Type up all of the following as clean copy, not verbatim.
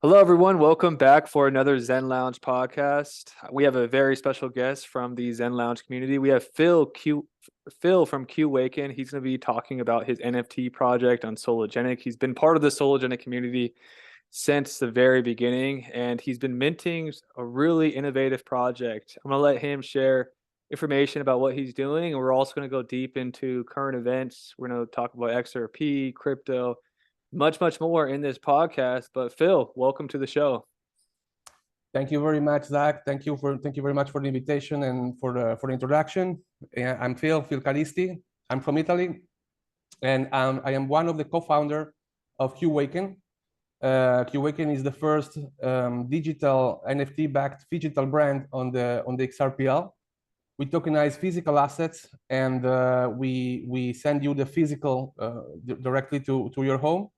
Hello, everyone. Welcome back for another Zen Lounge podcast. We have a very special guest from the Zen Lounge community. We have Phill from Qwaken. He's going to be talking about his NFT project on Sologenic. He's been part of the Sologenic community since the very beginning, and he's been minting a really innovative project. I'm going to let him share information about what he's doing, and we're also going to go deep into current events. We're going to talk about XRP, crypto, much more in this podcast. But Phill, welcome to the show. Thank you very much, Zach. Thank you very much for the invitation and for the introduction. I'm Phill Calisti. I'm from Italy, and I am one of the co-founder of Qwaken. Qwaken is the first digital NFT-backed digital brand on the XRPL. We tokenize physical assets, and we send you the physical directly to your home.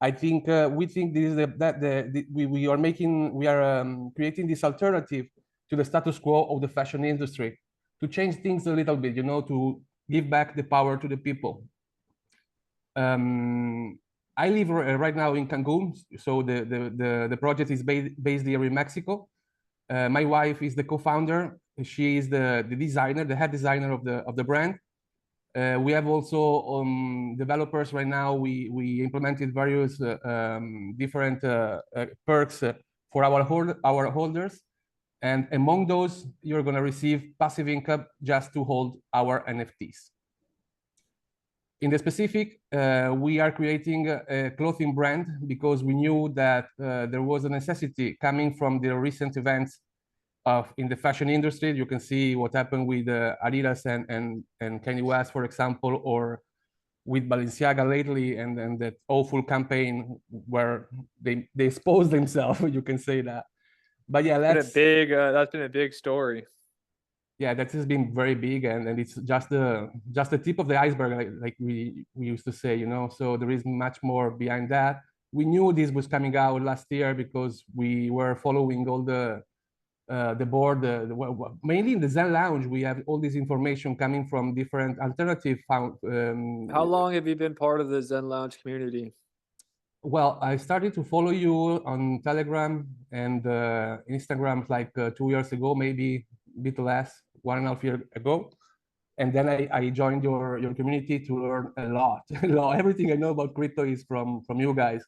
I think we think this is we are creating this alternative to the status quo of the fashion industry, to change things a little bit, to give back the power to the people. I live right now in Cancun, so the project is based here in Mexico. My wife is the co-founder. She is the designer, the head designer of the brand. We have also developers right now. We implemented various different perks for our holders, and among those, you're going to receive passive income just to hold our NFTs. In the specific, we are creating a clothing brand because we knew that there was a necessity coming from the recent events in the fashion industry. You can see what happened with Adidas and Kanye West, for example, or with Balenciaga lately, and that awful campaign where they exposed themselves. You can say that. But yeah, that's been a big story. Yeah, that has been very big, and it's just the tip of the iceberg, like we used to say, So there is much more behind that. We knew this was coming out last year because we were following all the board, mainly in the Zen Lounge. We have all this information coming from different alternative. How long have you been part of the Zen Lounge community? Well, I started to follow you on Telegram and Instagram like 2 years ago, maybe a bit less, 1.5 years ago. And then I joined your community to learn a lot. Everything I know about crypto is from you guys,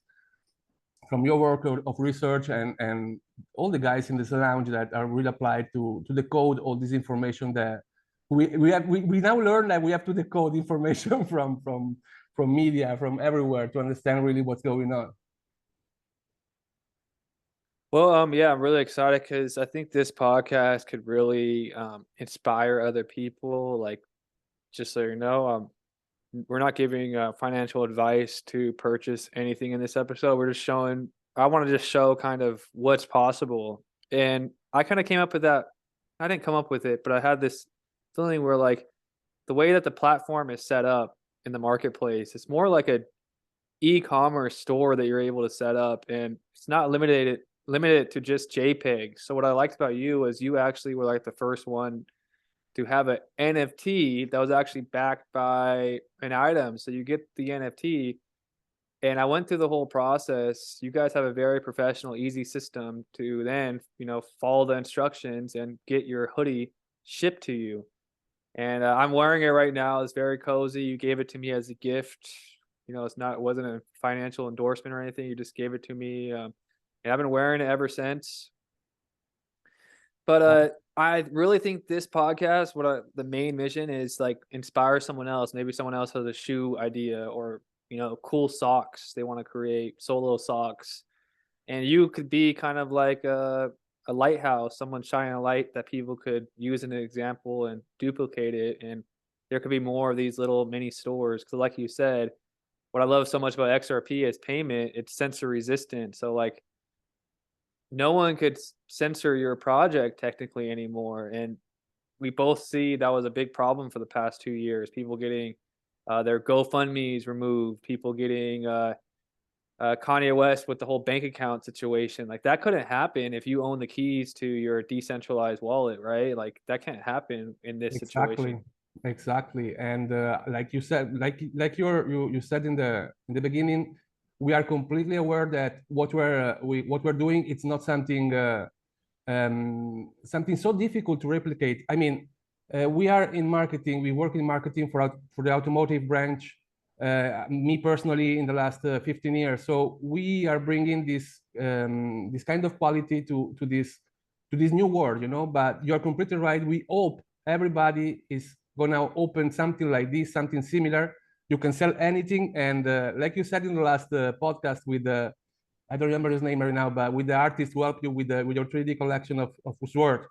from your work of research and all the guys in this lounge that are really applied to decode all this information that we now learn that we have to decode information from media, from everywhere, to understand really what's going on. Well, yeah, I'm really excited because I think this podcast could really inspire other people. Like, just so you know, we're not giving financial advice to purchase anything in this episode. We're just showing, I want to just show kind of what's possible. And I kind of came up with that. I didn't come up with it, but I had this feeling where, like, the way that the platform is set up in the marketplace, it's more like a e-commerce store that you're able to set up, and it's not limited to just JPEG. So what I liked about you is you actually were like the first one to have an NFT that was actually backed by an item. So you get the NFT, and I went through the whole process. You guys have a very professional, easy system to then, follow the instructions and get your hoodie shipped to you. And I'm wearing it right now. It's very cozy. You gave it to me as a gift. It wasn't a financial endorsement or anything. You just gave it to me. And I've been wearing it ever since. But I really think this podcast, the main mission is, like, inspire someone else. Maybe someone else has a shoe idea or, cool socks they want to create, solo socks. And you could be kind of like a lighthouse, someone shining a light that people could use an example and duplicate it. And there could be more of these little mini stores. Because like you said, what I love so much about XRP is payment. It's censor resistant. So, like, no one could censor your project technically anymore. And we both see that was a big problem for the past 2 years. People getting their GoFundMes removed, people getting Kanye West with the whole bank account situation. Like, that couldn't happen if you own the keys to your decentralized wallet, right? Like, that can't happen in this situation. Exactly. And like you said, like you said in the beginning, we are completely aware that what we're doing, it's not something something so difficult to replicate. I mean, we are in marketing. We work in marketing for the automotive branch. Me personally, in the last 15 years. So we are bringing this this kind of quality to this new world, you know. But you're completely right. We hope everybody is gonna open something like this, something similar. You can sell anything, and like you said in the last podcast with the I don't remember his name right now, but with the artist who helped you with your 3D collection of sword,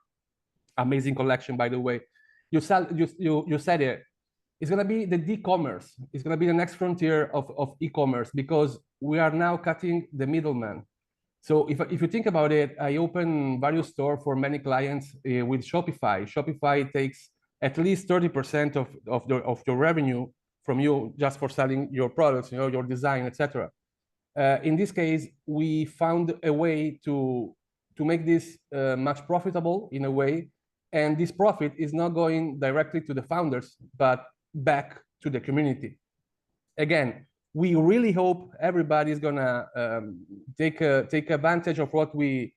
amazing collection, by the way. You said it. It's gonna be the e-commerce. It's gonna be the next frontier of e-commerce, because we are now cutting the middleman. So if you think about it, I open various stores for many clients with Shopify. Shopify takes at least 30% of your revenue from you just for selling your products, you know, your design, etc. In this case, we found a way to make this much profitable in a way, and this profit is not going directly to the founders, but back to the community. Again, we really hope everybody is gonna take advantage of what we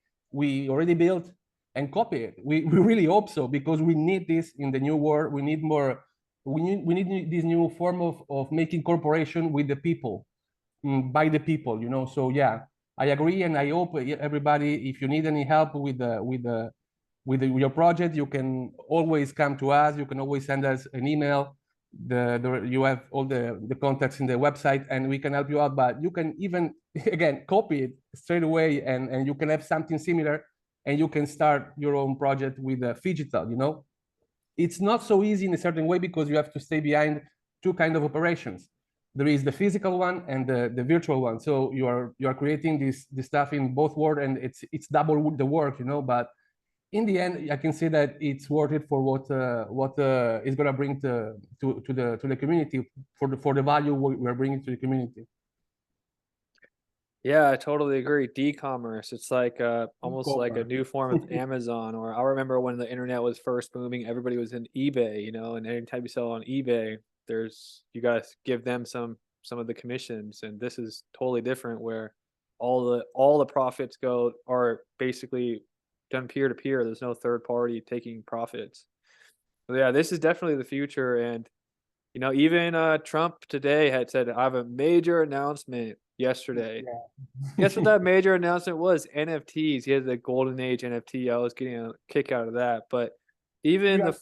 already built and copy it. We really hope so, because we need this in the new world. We need more. We need this new form of making corporation with the people, by the people, you know. So yeah, I agree, and I hope everybody, if you need any help with your project, you can always come to us. You can always send us an email. You have all the contacts in the website, and we can help you out. But you can even again copy it straight away, and you can have something similar, and you can start your own project with Phygital. You know, it's not so easy in a certain way, because you have to stay behind two kind of operations. There is the physical one and the virtual one. So you are creating this stuff in both worlds, and it's double the work, you know. But in the end, I can say that it's worth it for what is going to bring to the community, for the value we're bringing to the community. Yeah, I totally agree. D-commerce, it's like almost like a new form of Amazon. Or I remember when the internet was first booming, everybody was in eBay, you know, and anytime you sell on eBay, you guys give them some of the commissions, and this is totally different, where all the profits are basically done peer to peer. There's no third party taking profits. So yeah, this is definitely the future. And you know, even Trump today had said, I have a major announcement yesterday. Yeah. Guess what that major announcement was? NFTs. He had the golden age NFT. I was getting a kick out of that. But even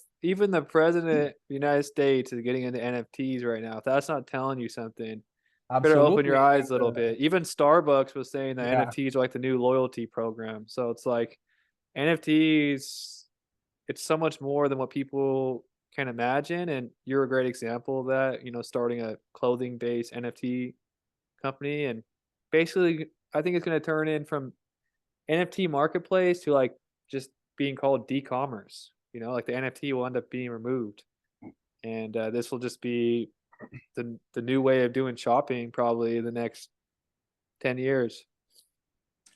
the president of the United States is getting into NFTs right now. If that's not telling you something, better open your eyes a little bit. Even Starbucks was saying that NFTs are like the new loyalty program. So it's like NFTs, it's so much more than what people can imagine. And you're a great example of that, you know, starting a clothing based NFT company. And basically, I think it's going to turn in from NFT marketplace to like just being called d-commerce. You know, like the NFT will end up being removed, and this will just be the new way of doing shopping probably the next 10 years.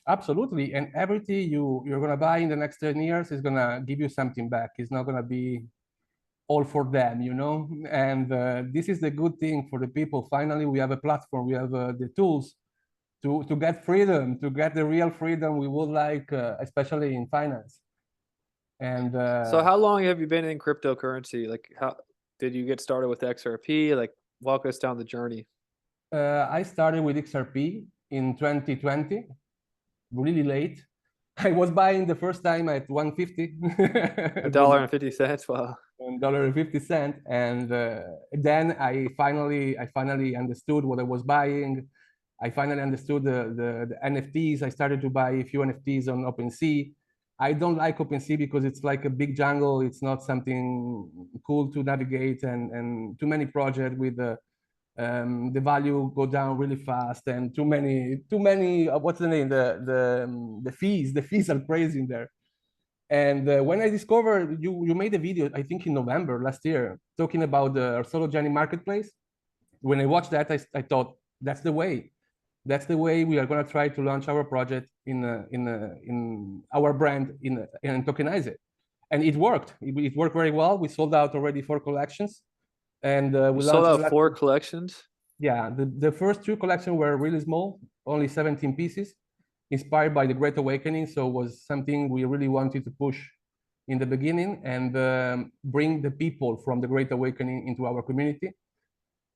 Absolutely, and everything you're gonna buy in the next 10 years is gonna give you something back. It's not gonna be all for them, you know. And this is the good thing for the people. Finally, we have a platform. We have the tools to get freedom, to get the real freedom we would like, especially in finance. And so how long have you been in cryptocurrency? Like, how did you get started with XRP? Like, walk us down the journey. I started with XRP in 2020, really late. I was buying the first time at 150. $1.50. Wow. $1.50, and then I finally understood what I was buying. I finally understood the NFTs. I started to buy a few NFTs on OpenSea. I don't like OpenSea because it's like a big jungle. It's not something cool to navigate, and too many projects with the value go down really fast, and too many what's the name, the fees are crazy in there. And when I discovered you made a video, I think in November last year, talking about the Sologenic marketplace. When I watched that, I thought that's the way we are going to try to launch our project in our brand and tokenize it. And it worked. It worked very well. We sold out already 4 collections, and we sold launched out 4 collections. Yeah, the first two collections were really small, only 17 pieces, inspired by the Great Awakening. So it was something we really wanted to push in the beginning and bring the people from the Great Awakening into our community.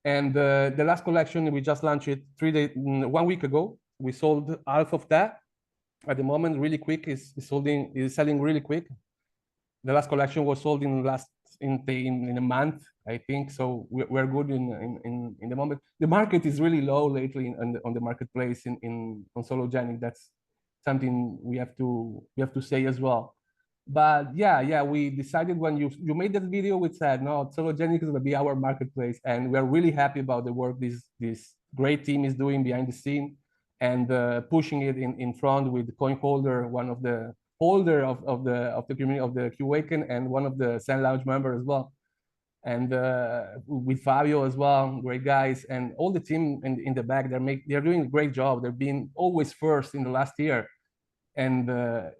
And the last collection, we just launched it 1 week ago. We sold half of that. At the moment, really quick, is selling really quick. The last collection was sold in a month, I think. So we're good in the moment. The market is really low lately on the marketplace on Sologenic. That's something we have to say as well. But yeah, we decided when you made that video, we said no, Sologenic is going to be our marketplace, and we're really happy about the work this great team is doing behind the scene, and pushing it in front with Coin Holder, one of the holder of the community of the Qwaken, and one of the Zen Lounge member as well, and with Fabio as well, great guys, and all the team in the back. They're doing a great job. They've been always first in the last year. And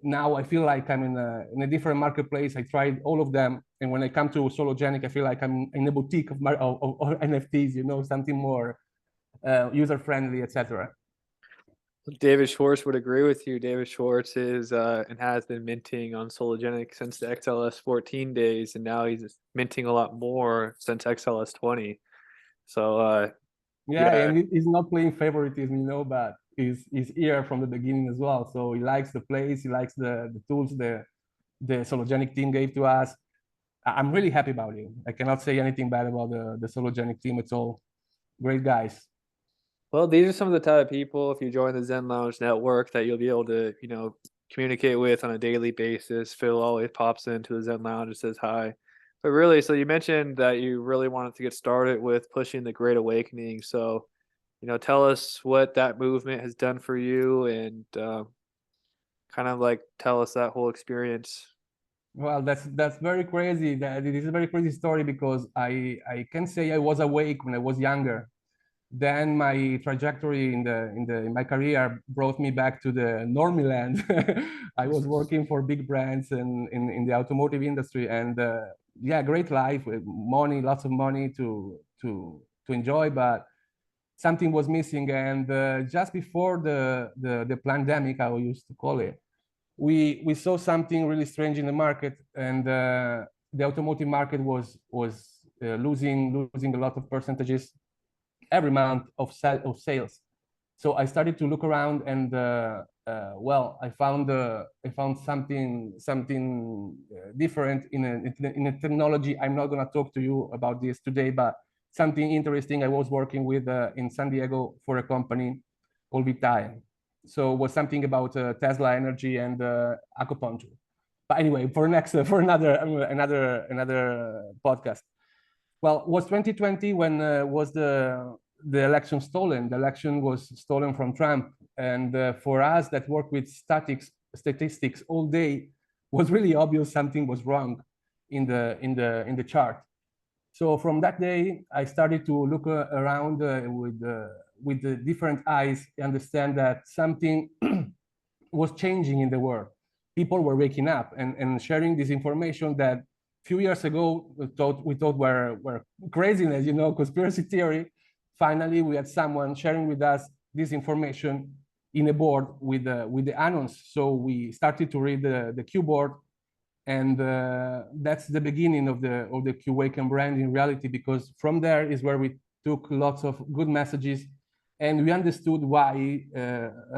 now I feel like I'm in a different marketplace. I tried all of them, and when I come to Sologenic, I feel like I'm in a boutique of NFTs, something more user friendly, etc. David Schwartz would agree with you. David Schwartz is and has been minting on Sologenic since the XLS 14 days, and now he's minting a lot more since XLS 20. So yeah, and he's not playing favoritism, but he's here from the beginning as well. So he likes the place, he likes the tools the Sologenic team gave to us. I'm really happy about it. I cannot say anything bad about the Sologenic team. It's all great guys. well, these are some of the type of people, if you join the Zen Lounge network, that you'll be able to, communicate with on a daily basis. Phill always pops into the Zen Lounge and says hi. But really, so you mentioned that you really wanted to get started with pushing the Great Awakening. So, tell us what that movement has done for you, and kind of like tell us that whole experience. Well, that's very crazy. That it is a very crazy story because I can say I was awake when I was younger. Then my trajectory in my career brought me back to the normie land. I was working for big brands and in the automotive industry, and yeah, great life with money, lots of money to enjoy, but something was missing. And just before the pandemic, I used to call it, we saw something really strange in the market, and the automotive market was losing a lot of percentages every month of sales. So I started to look around, and well, I found something different in a technology. I'm not going to talk to you about this today, but something interesting. I was working with in San Diego for a company called Vitae. So it was something about Tesla energy and acupuncture. But anyway, for another podcast. Well, was 2020 when was the election stolen? The election was stolen from Trump, and for us that work with statistics all day, was really obvious something was wrong in the chart. So from that day, I started to look around with the different eyes, understand that something was changing in the world. People were waking up and sharing this information that few years ago we thought were craziness, conspiracy theory. Finally, we had someone sharing with us this information in a board with the annons. So we started to read the Q board, and that's the beginning of the Qwaken brand in reality, because from there is where we took lots of good messages, and we understood why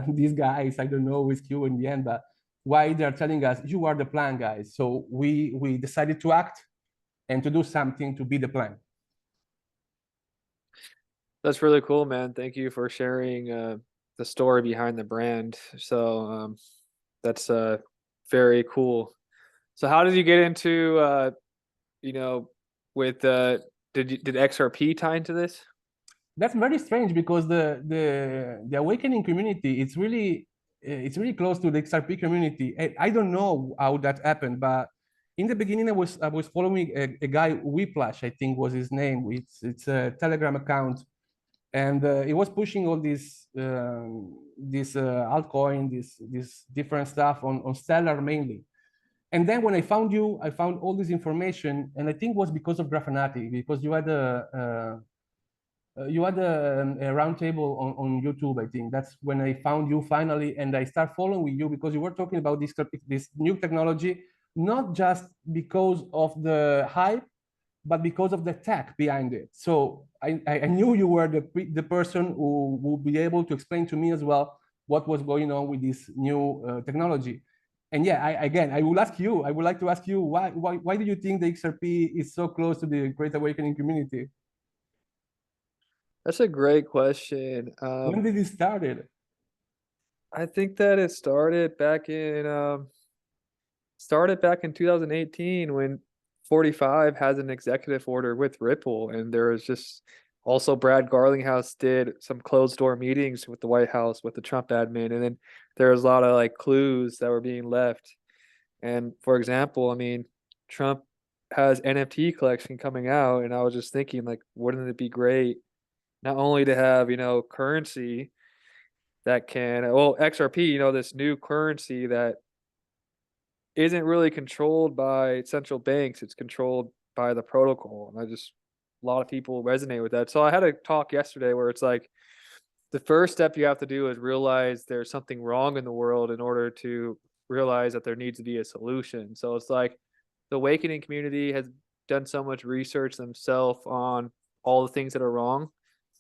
these guys, I don't know with Q in the end, but why they're telling us, you are the plan, guys. So we decided to act and to do something to be the plan. That's really cool, man. Thank you for sharing the story behind the brand. So that's very cool. So how did you get into with did XRP tie into this? That's very strange because the awakening community, it's really close to the XRP community. I don't know how that happened, but in the beginning I was following a guy, Whiplash, I think was his name. It's a Telegram account, and he was pushing all this altcoin, this different stuff on Stellar mainly. And then when I found you, I found all this information, and I think it was because of Grafanatic, because you had you had a roundtable on YouTube, I think. That's when I found you finally, and I start following you because you were talking about this new technology, not just because of the hype, but because of the tech behind it. So I knew you were the person who would be able to explain to me as well what was going on with this new technology. And yeah, I will ask you, I would like to ask you, why do you think the XRP is so close to the Great Awakening community? That's a great question. When did it started? I think that it started back in 2018 when 45 has an executive order with Ripple, and there was just also Brad Garlinghouse did some closed door meetings with the White House with the Trump admin, and then there was a lot of like clues that were being left. And for example, I mean, Trump has NFT collection coming out, and I was just thinking like, wouldn't it be great not only to have, currency that can, well, XRP, this new currency that isn't really controlled by central banks. It's controlled by the protocol. And a lot of people resonate with that. So I had a talk yesterday where it's like the first step you have to do is realize there's something wrong in the world in order to realize that there needs to be a solution. So it's like the awakening community has done so much research themselves on all the things that are wrong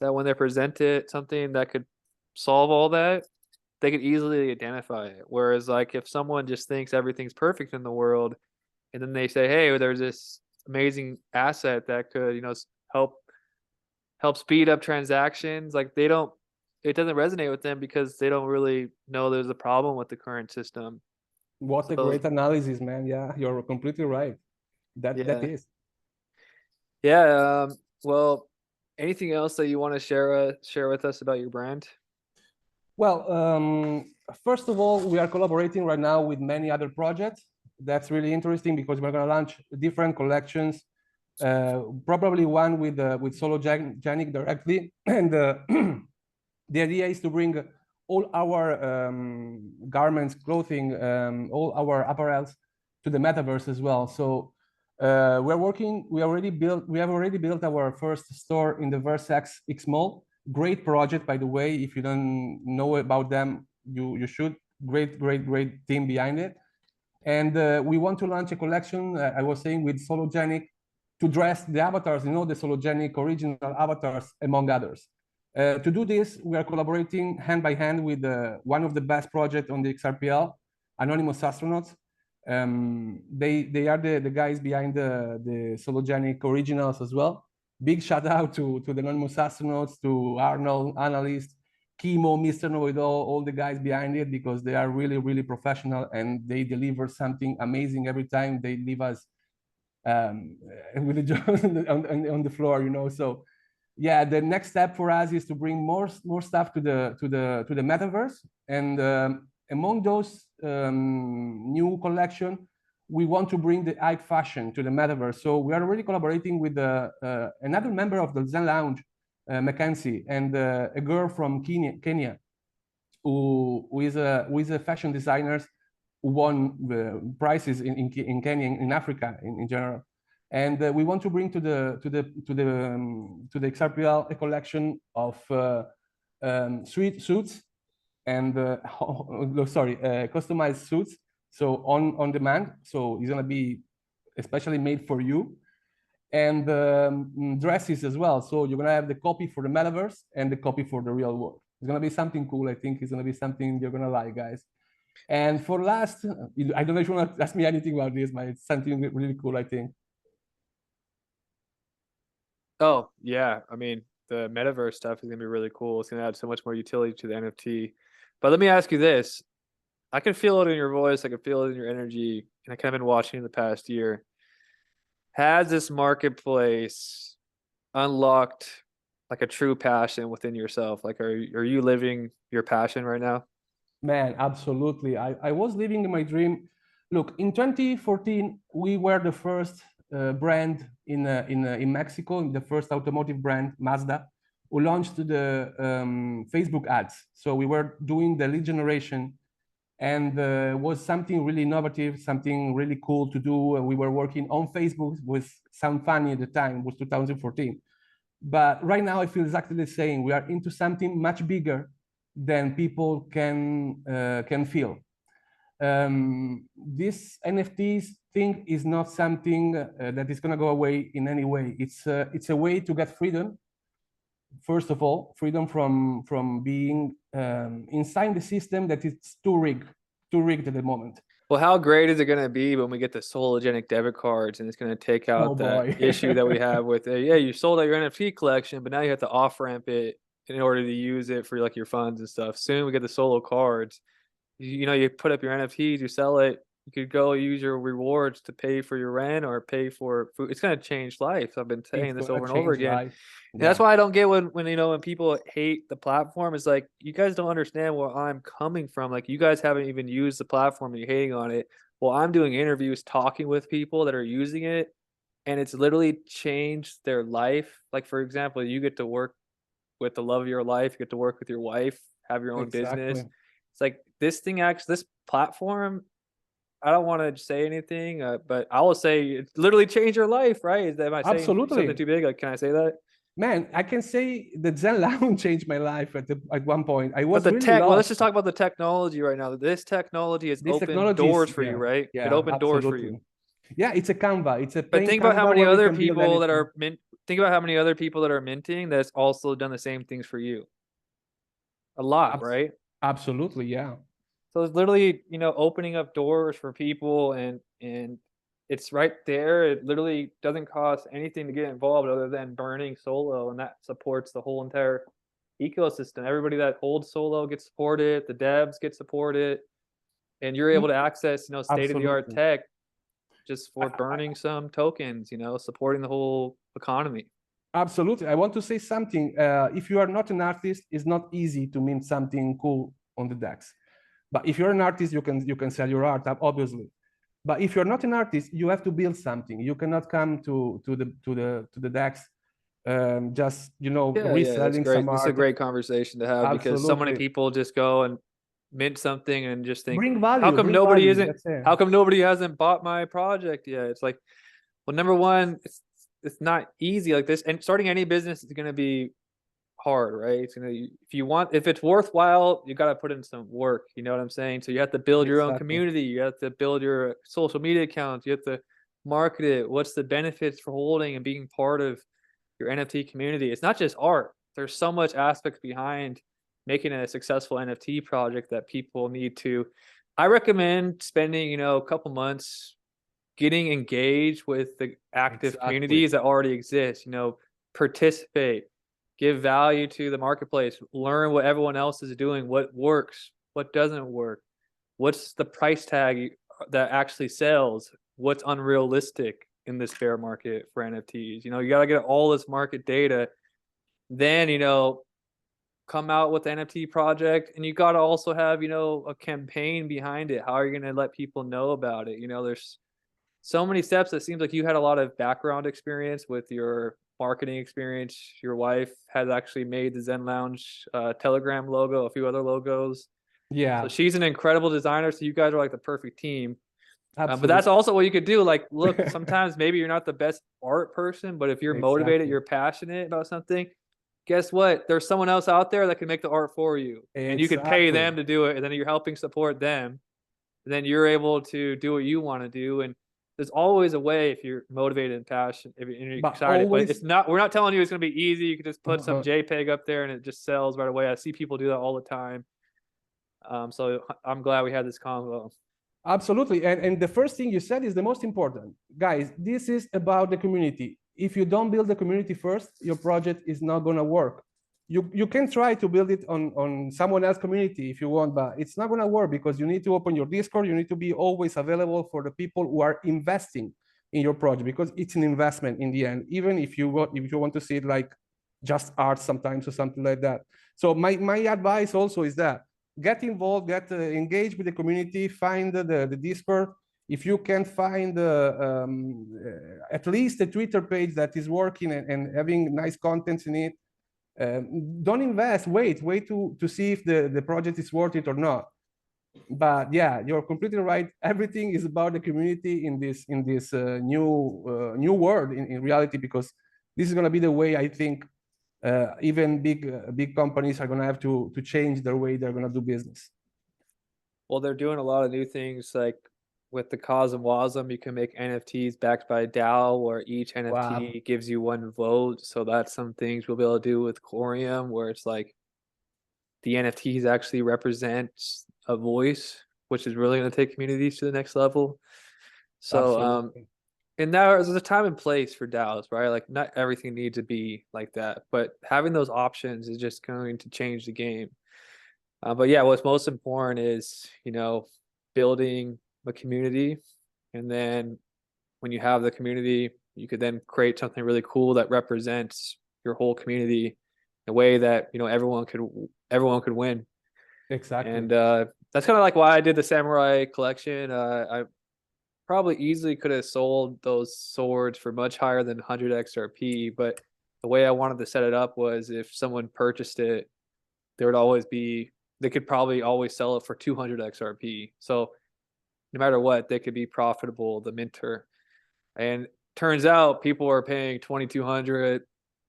that when they present it something that could solve all that, they could easily identify it. Whereas like if someone just thinks everything's perfect in the world and then they say, hey, there's this amazing asset that could, help speed up transactions, like it doesn't resonate with them because they don't really know there's a problem with the current system. What a So great analysis, man. Yeah, you're completely right. That yeah. is. Yeah. Well, anything else that you want to share with us about your brand? Well, first of all, we are collaborating right now with many other projects. That's really interesting because we're going to launch different collections. Probably one with Sologenic directly, and the idea is to bring all our garments, clothing, all our apparels to the metaverse as well. So we're working. We have already built our first store in the Versax X Mall. Great project, by the way. If you don't know about them, you should. Great team behind it. And we want to launch a collection. I was saying with Sologenic to dress the avatars. The Sologenic original avatars, among others. To do this, we are collaborating hand by hand with one of the best projects on the XRPL, Anonymous Astronauts. They are the guys behind the Sologenic originals as well. Big shout out to the Anonymous Astronauts, to Arnold, Analyst, Chemo, Mr. Know-It all the guys behind it, because they are really professional and they deliver something amazing every time they leave us with the jaws on the floor, So yeah, the next step for us is to bring more stuff to the metaverse, and among those new collection, we want to bring the high fashion to the metaverse. So we are already collaborating with another member of the Zen Lounge, Mackenzie, and a girl from Kenya, who is a fashion designer who won prizes in Kenya, in Africa in general. And we want to bring to the XRPL a collection of suits and customized suits, so on demand. So it's gonna be especially made for you, and dresses as well. So you're gonna have the copy for the metaverse and the copy for the real world. It's gonna be something cool. I think it's gonna be something you're gonna like, guys. And for last, I don't know if you want to ask me anything about this, but it's something really cool, I think. Oh, yeah. I mean, the metaverse stuff is gonna be really cool. It's gonna add so much more utility to the NFT. But let me ask you this. I can feel it in your voice, I can feel it in your energy, and I kind of been watching the past year. Has this marketplace unlocked like a true passion within yourself? Like are you living your passion right now? Man, absolutely. I was living my dream. Look, in 2014, we were the first brand in Mexico, the first automotive brand, Mazda, who launched the Facebook ads. So we were doing the lead generation, and was something really innovative, something really cool to do. We were working on Facebook with some funny at the time, it was 2014. But right now, I feel exactly the same. We are into something much bigger than people can feel. This NFTs thing is not something that is going to go away in any way. It's a way to get freedom. First of all, freedom from being inside the system that is too rigged at the moment. Well, how great is it going to be when we get the Sologenic debit cards and it's going to take out that issue that we have with, yeah, you sold out your NFT collection, but now you have to off ramp it in order to use it for like your funds and stuff. Soon we get the solo cards. You know, you put up your NFTs, you sell it, you could go use your rewards to pay for your rent or pay for food. It's going to change life. I've been saying this over and over again. And that's why I don't get when you know, when people hate the platform, it's like, you guys don't understand where I'm coming from. Like, you guys haven't even used the platform and you're hating on it. Well, I'm doing interviews, talking with people that are using it, and it's literally changed their life. Like, for example, you get to work with the love of your life, you get to work with your wife, have your own business. It's like this thing actually, this platform, I don't want to say anything, but I will say it literally changed your life, right? Am I saying something too big? Like, can I say that? Man, I can say the Zen Lounge changed my life at one point. I was but the really tech. lost. Well, let's just talk about the technology right now. This technology has opened doors for you, right? Yeah, it opened doors for you. Yeah, it's a Canva. It's a. But think about how many other people that are think about how many other people that are minting that's also done the same things for you. A lot, right? Absolutely, yeah. So it's literally, you know, opening up doors for people, and it's right there. It literally doesn't cost anything to get involved other than burning Solo, and that supports the whole entire ecosystem. Everybody that holds Solo gets supported, the devs get supported, and you're able to access, you know, state-of-the-art tech just for burning some tokens, you know, supporting the whole economy. Absolutely. I want to say something. If you are not an artist, it's not easy to mint something cool on the DEX. But if you're an artist, you can sell your art, obviously. But if you're not an artist, you have to build something. You cannot come to the DEX just, you know, reselling some art. This is a great conversation to have. Absolutely. Because so many people just go and mint something and just think, bring value. How come nobody isn't? How come nobody hasn't bought my project yet? It's like, well, number one, it's not easy like this, and starting any business is going to be hard, right? It's gonna, if it's worthwhile, you got to put in some work. You know what I'm saying? So you have to build your own community. You have to build your social media accounts. You have to market it. What's the benefits for holding and being part of your NFT community? It's not just art. There's so much aspects behind making a successful NFT project that people need to. I recommend spending, you know, a couple months getting engaged with the active communities that already exist. You know, participate, give value to the marketplace, learn what everyone else is doing, what works, what doesn't work, what's the price tag that actually sells, what's unrealistic in this bear market for NFTs. You know, you got to get all this market data, then, you know, come out with the NFT project, and you got to also have, you know, a campaign behind it. How are you going to let people know about it? You know, there's so many steps. It seems like you had a lot of background experience with your marketing experience. Your wife has actually made the Zen Lounge Telegram logo, a few other logos. Yeah. So she's an incredible designer. So you guys are like the perfect team. But that's also what you could do. Like, look, sometimes maybe you're not the best art person, but if you're motivated, you're passionate about something, guess what? There's someone else out there that can make the art for you. And you can pay them to do it. And then you're helping support them. And then you're able to do what you want to do. And there's always a way if you're motivated and passionate, if you're excited. But it's not, we're not telling you it's going to be easy. You can just put some JPEG up there and it just sells right away. I see people do that all the time. So I'm glad we had this convo. Absolutely. And the first thing you said is the most important. Guys, this is about the community. If you don't build the community first, your project is not going to work. You can try to build it on someone else's community if you want, but it's not going to work because you need to open your Discord. You need to be always available for the people who are investing in your project, because it's an investment in the end, even if you want to see it like just art sometimes or something like that. So my advice also is that get involved, get engaged with the community, find the Discord. If you can find at least a Twitter page that is working and having nice contents in it, don't invest, wait to see if the project is worth it or not. But yeah, you're completely right. Everything is about the community in this new world in reality, because this is going to be the way I think even big companies are going to have to change their way they're going to do business. Well, they're doing a lot of new things like with the Cosm Wasm, you can make NFTs backed by DAO where each Wow. NFT gives you one vote. So that's some things we'll be able to do with Corium where it's like the NFTs actually represent a voice, which is really going to take communities to the next level. So Absolutely. and now there's a time and place for DAOs, right? Like not everything needs to be like that, but having those options is just going to change the game. But yeah, what's most important is, building a community. And then when you have the community, you could then create something really cool that represents your whole community in a way that, everyone could win. Exactly. And that's kind of like why I did the samurai collection. I probably easily could have sold those swords for much higher than 100 XRP, but the way I wanted to set it up was if someone purchased it, there would always be they could probably always sell it for 200 XRP. So no matter what, they could be profitable, the minter. And turns out people are paying 2,200,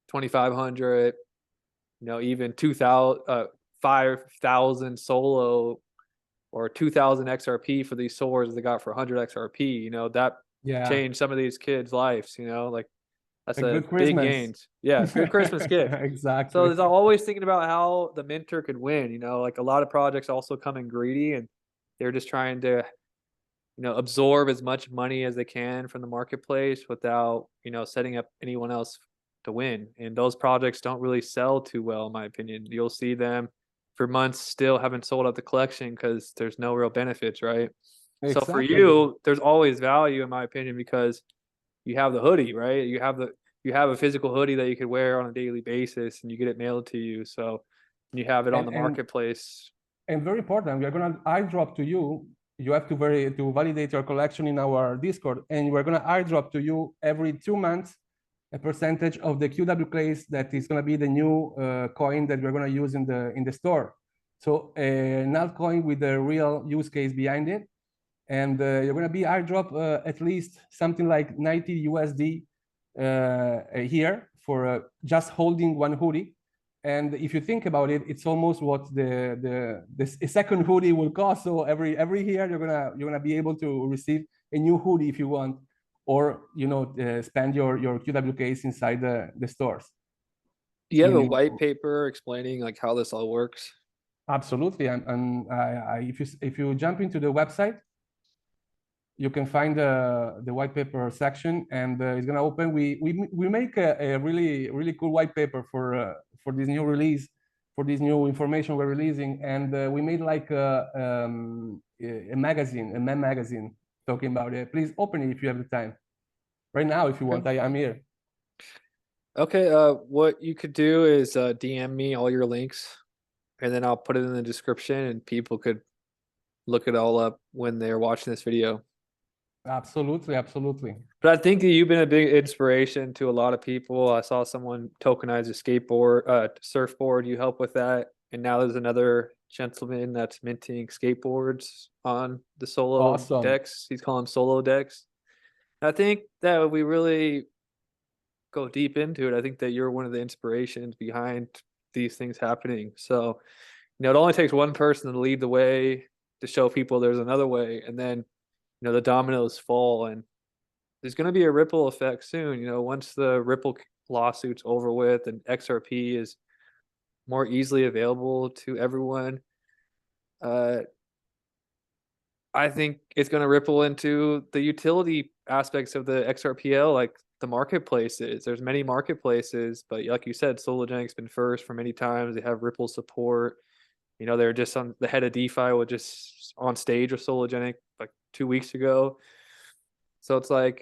2,500, even 2,000, 5,000 solo or 2,000 XRP for these swords they got for 100 XRP. That Yeah. changed some of these kids' lives. Like that's A a good big Christmas. gains. Yeah, good Christmas gift. So Exactly. there's always thinking about how the minter could win. Like a lot of projects also come in greedy and they're just trying to, absorb as much money as they can from the marketplace without, setting up anyone else to win. And those projects don't really sell too well, in my opinion. You'll see them for months still haven't sold out the collection because there's no real benefits, right? So for Exactly. you, there's always value, in my opinion, because you have the hoodie, right? You have a physical hoodie that you could wear on a daily basis and you get it mailed to you. So you have it on And the and marketplace. and very important, we are gonna airdrop to you. You have to validate your collection in our Discord, and we're gonna airdrop to you every 2 months a percentage of the QWKs that is gonna be the new coin that we're gonna use in the store. So an altcoin with a real use case behind it, and you're gonna be airdrop at least something like 90 USD here for just holding one hoodie. And if you think about it, it's almost what the second hoodie will cost. So every year you're gonna be able to receive a new hoodie if you want, or spend your QWKs inside the stores. Do you have a In white paper explaining like how this all works? Absolutely, and if you jump into the website, you can find the white paper section, and it's gonna open. We make a really cool white paper for this new release, for this new information we're releasing, and we made like a magazine, a mem magazine, talking about it. Please open it if you have the time. Right now, if you want, I'm here. Okay, what you could do is DM me all your links, and then I'll put it in the description, and people could look it all up when they're watching this video. Absolutely, absolutely. But I think that you've been a big inspiration to a lot of people. I saw someone tokenize a surfboard. You help with that, and now there's another gentleman that's minting skateboards on the solo Awesome. decks. He's calling them solo decks. I think that we really go deep into it. I think that you're one of the inspirations behind these things happening. So, it only takes one person to lead the way to show people there's another way, and then the dominoes fall, and there's going to be a ripple effect soon. Once the Ripple lawsuit's over with and XRP is more easily available to everyone, uh, I think it's going to ripple into the utility aspects of the XRPL, like the marketplaces. There's many marketplaces, but like you said, Sologenic's been first for many times. They have Ripple support. They're just on the head of DeFi was just on stage with Sologenic like 2 weeks ago. So it's like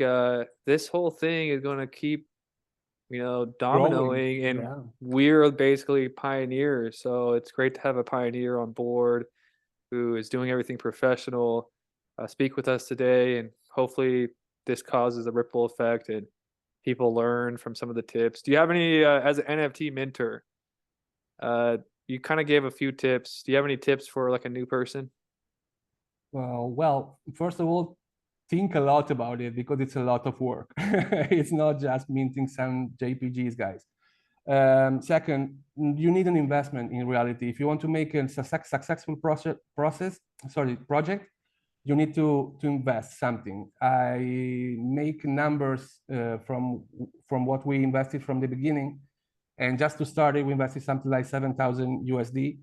this whole thing is going to keep, dominoing, and Yeah. we're basically pioneers. So it's great to have a pioneer on board who is doing everything professional, speak with us today, and hopefully this causes a ripple effect and people learn from some of the tips. Do you have any, as an NFT mentor, you kind of gave a few tips. Do you have any tips for like a new person? Well, first of all, think a lot about it because it's a lot of work. It's not just minting some JPGs, guys. Second, you need an investment in reality. If you want to make a successful project, you need to invest something. I make numbers from what we invested from the beginning. And just to start it, we invested something like 7,000 USD.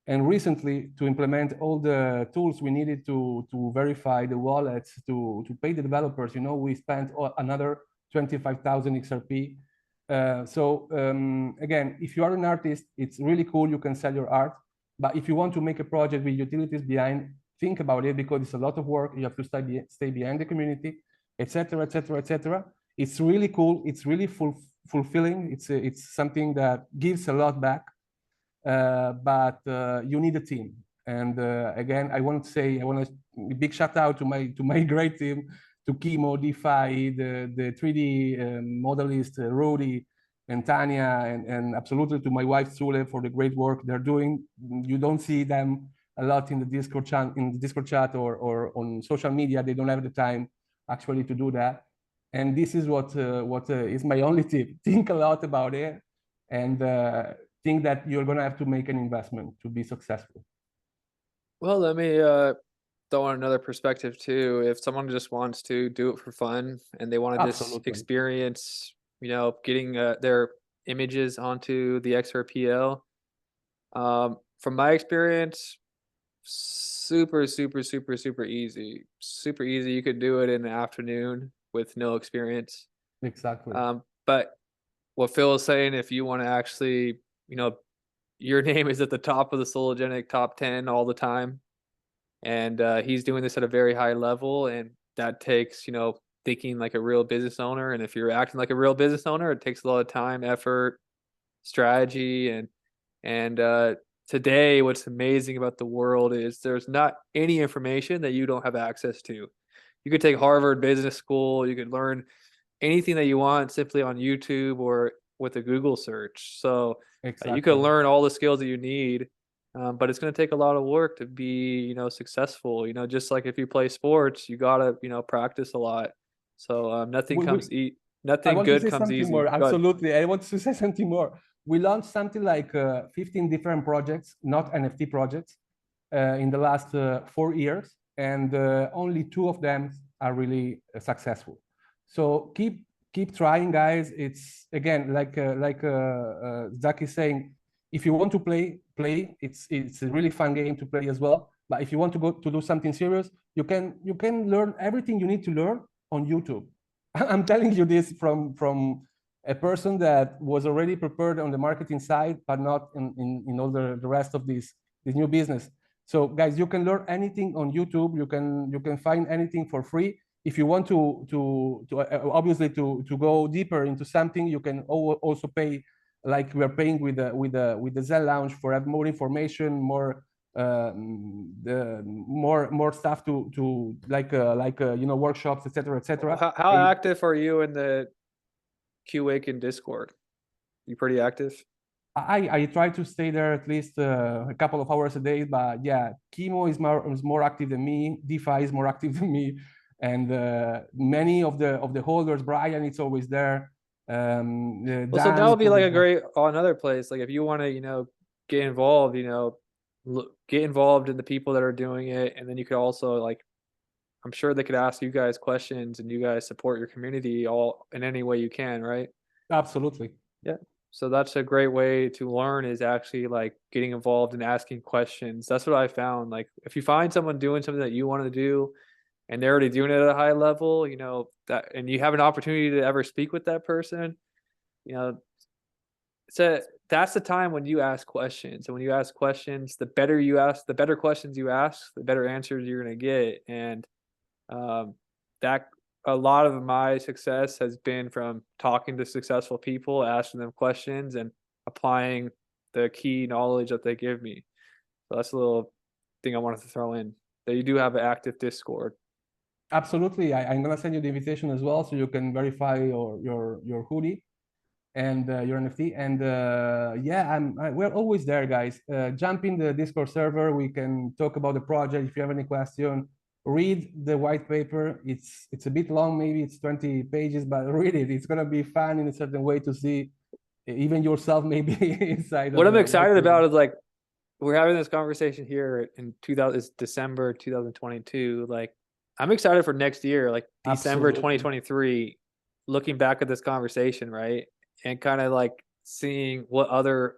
And recently, to implement all the tools we needed to verify the wallets, to pay the developers, we spent another 25,000 XRP. Again, if you are an artist, it's really cool. You can sell your art. But if you want to make a project with utilities behind, think about it, because it's a lot of work. You have to stay behind the community, etc., etc., etc. It's really cool. It's really fulfilling. It's something that gives a lot back. But you need a team. And again, I want a big shout out to my great team, to Kimo, DeFi, the 3D modelist, Rudy, and Tanya, and absolutely to my wife, Sule, for the great work they're doing. You don't see them a lot in the Discord chat or on social media. They don't have the time actually to do that. And this is what is my only tip. Think a lot about it, and think that you're going to have to make an investment to be successful. Well, let me throw in another perspective too. If someone just wants to do it for fun and they want to just experience, getting their images onto the XRPL, from my experience, super, super, super, super easy. Super easy. You could do it in the afternoon with no experience. Exactly. But what Phill is saying, if you want to actually, your name is at the top of the Sologenic top 10 all the time. And he's doing this at a very high level. And that takes, thinking like a real business owner. And if you're acting like a real business owner, it takes a lot of time, effort, strategy. And today, what's amazing about the world is there's not any information that you don't have access to. You could take Harvard Business School. You could learn anything that you want simply on YouTube or with a Google search. So you can learn all the skills that you need, but it's going to take a lot of work to be, successful. Just like if you play sports, you gotta, practice a lot. So nothing good comes easy. More. Absolutely, I want to say something more. We launched something like 15 different projects, not NFT projects, in the last 4 years, and only 2 of them are really successful. So keep trying, guys. It's again like Zach is saying, if you want to play, it's a really fun game to play as well. But if you want to go to do something serious, you can learn everything you need to learn on YouTube. I'm telling you this from a person that was already prepared on the marketing side, but not in all the rest of this new business. So guys, you can learn anything on YouTube. You can find anything for free. If you want to obviously to go deeper into something, you can also pay, like we're paying with the Zen Lounge, for have more information, more stuff to workshops, etc., etc. How active are you in the Qwaken Discord? You pretty active? I try to stay there at least a couple of hours a day, but yeah, Kimo is more active than me. DeFi is more active than me, and many of the holders, Brian, it's always there. Well, so that would be like a great another place. Like if you want to, get involved, get involved in the people that are doing it, and then you could also I'm sure they could ask you guys questions, and you guys support your community all in any way you can, right? Absolutely. Yeah. So that's a great way to learn, is actually getting involved and asking questions. That's what I found. Like if you find someone doing something that you want to do and they're already doing it at a high level, that, and you have an opportunity to ever speak with that person, so that's the time when you ask questions. And when you ask questions, the better questions you ask, the better answers you're going to get. And that a lot of my success has been from talking to successful people, asking them questions, and applying the key knowledge that they give me. So that's a little thing I wanted to throw in, that you do have an active Discord. Absolutely. I'm going to send you the invitation as well, so you can verify your hoodie and your NFT. And we're always there, guys. Jump in the Discord server. We can talk about the project. If you have any question, read the white paper. It's a bit long, maybe it's 20 pages, but read it. It's gonna be fun in a certain way to see even yourself maybe inside. What of I'm the excited white about paper. is like we're having this conversation here in 2000, it's December 2022. Like I'm excited for next year, like December Absolutely. 2023, looking back at this conversation, right? And kind of like seeing what other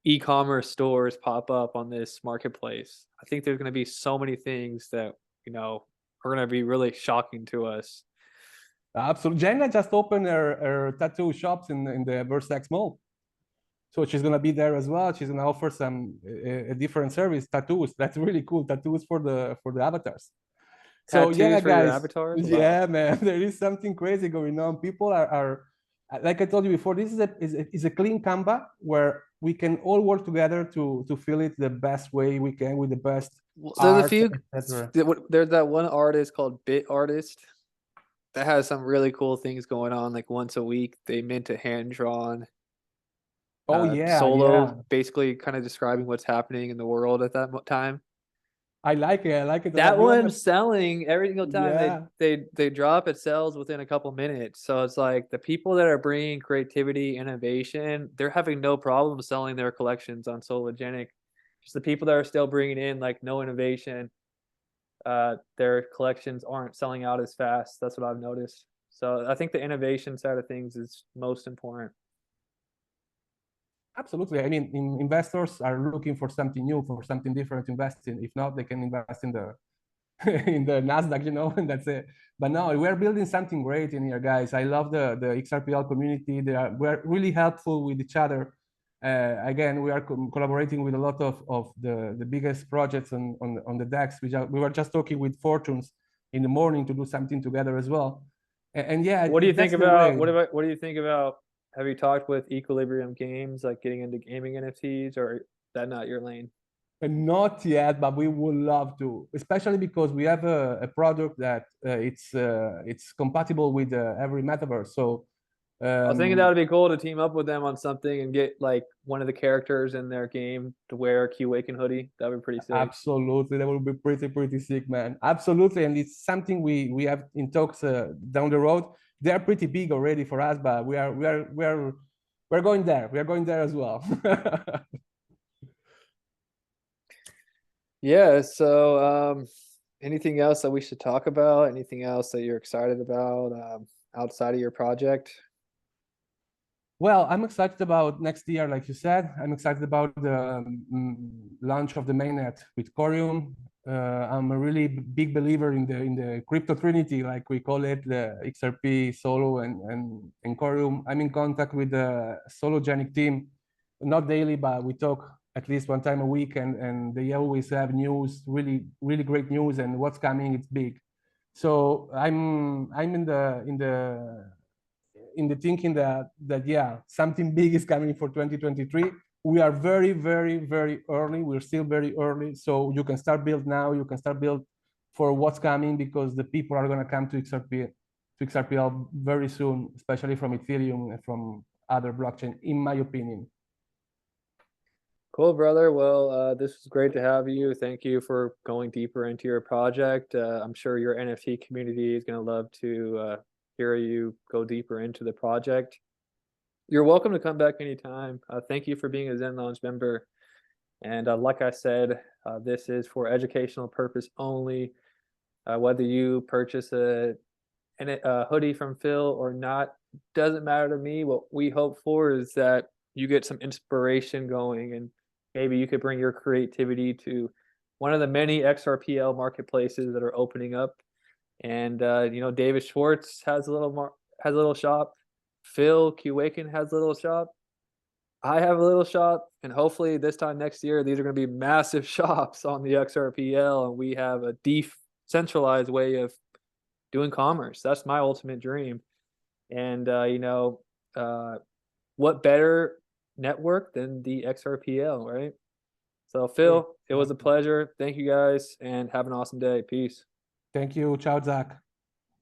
e-commerce stores pop up on this marketplace. I think there's going to be so many things that, are going to be really shocking to us. Absolutely. Jenna just opened her tattoo shops in the Versace Mall. So she's gonna be there as well. She's gonna offer some a different service, tattoos. That's really cool. Tattoos for the avatars. So yeah, Tattoos for your guys. avatars? Wow. Yeah, man. There is something crazy going on. People are like I told you before. This is a clean Canva where we can all work together to feel it the best way we can with the best There's a art, few, etc. there's that one artist called Bit Artist that has some really cool things going on. Like once a week, they mint a hand drawn Oh yeah, solo, yeah. basically kind of describing what's happening in the world at that time. I like it. I like it a lot. That You know what? one's selling every single time Yeah. they drop, it sells within a couple minutes. So it's like the people that are bringing creativity, innovation, they're having no problem selling their collections on Sologenic. Just the people that are still bringing in like no innovation, their collections aren't selling out as fast. That's what I've noticed. So I think the innovation side of things is most important. Absolutely. I mean, investors are looking for something new, for something different to invest in. If not, they can invest in the in the Nasdaq, and that's it. But no, we're building something great in here, guys. I love the XRPL community. We're really helpful with each other. Again, we are collaborating with a lot of the biggest projects on the DEX. We were just talking with Fortunes in the morning to do something together as well. And yeah, What do you think that's the about way. what do you think about have you talked with Equilibrium Games, like getting into gaming NFTs, or is that not your lane? Not yet, but we would love to, especially because we have a product that it's compatible with every metaverse. So I was thinking that um, would be cool to team up with them on something and get like one of the characters in their game to wear a Qwaken hoodie. That would be pretty sick. absolutely, that would be pretty sick, man. Absolutely, and it's something we have in talks down the road. They are pretty big already for us, but we're going there. We are going there as well. Yeah, so anything else that we should talk about? Anything else that you're excited about outside of your project? Well, I'm excited about next year, like you said. I'm excited about the launch of the mainnet with Corium. I'm a really big believer in the crypto trinity, like we call it, the XRP, Solo, and Corium. I'm in contact with the Sologenic team, not daily, but we talk at least one time a week, and they always have news, really great news, and what's coming, it's big. So I'm in the thinking that yeah, something big is coming for 2023. We are very early. We're still very early, so you can start build now. You can start build for what's coming because the people are going to come to XRPL very soon, especially from Ethereum and from other blockchain, in my opinion. Cool, brother. Well, this was great to have you. Thank you for going deeper into your project. I'm sure your NFT community is going to love to hear you go deeper into the project. You're welcome to come back anytime. Thank you for being a Zen Lounge member. And like I said, this is for educational purpose only. Whether you purchase a hoodie from Phill or not, doesn't matter to me. What we hope for is that you get some inspiration going and maybe you could bring your creativity to one of the many XRPL marketplaces that are opening up. And David Schwartz has has a little shop. Phill Qwaken has a little shop. I have a little shop, and hopefully this time next year, these are going to be massive shops on the XRPL, and we have a decentralized way of doing commerce. That's my ultimate dream. And what better network than the XRPL, right? So Phill, it was a pleasure. Thank you guys, and have an awesome day. Peace. Thank you. Ciao, Zach.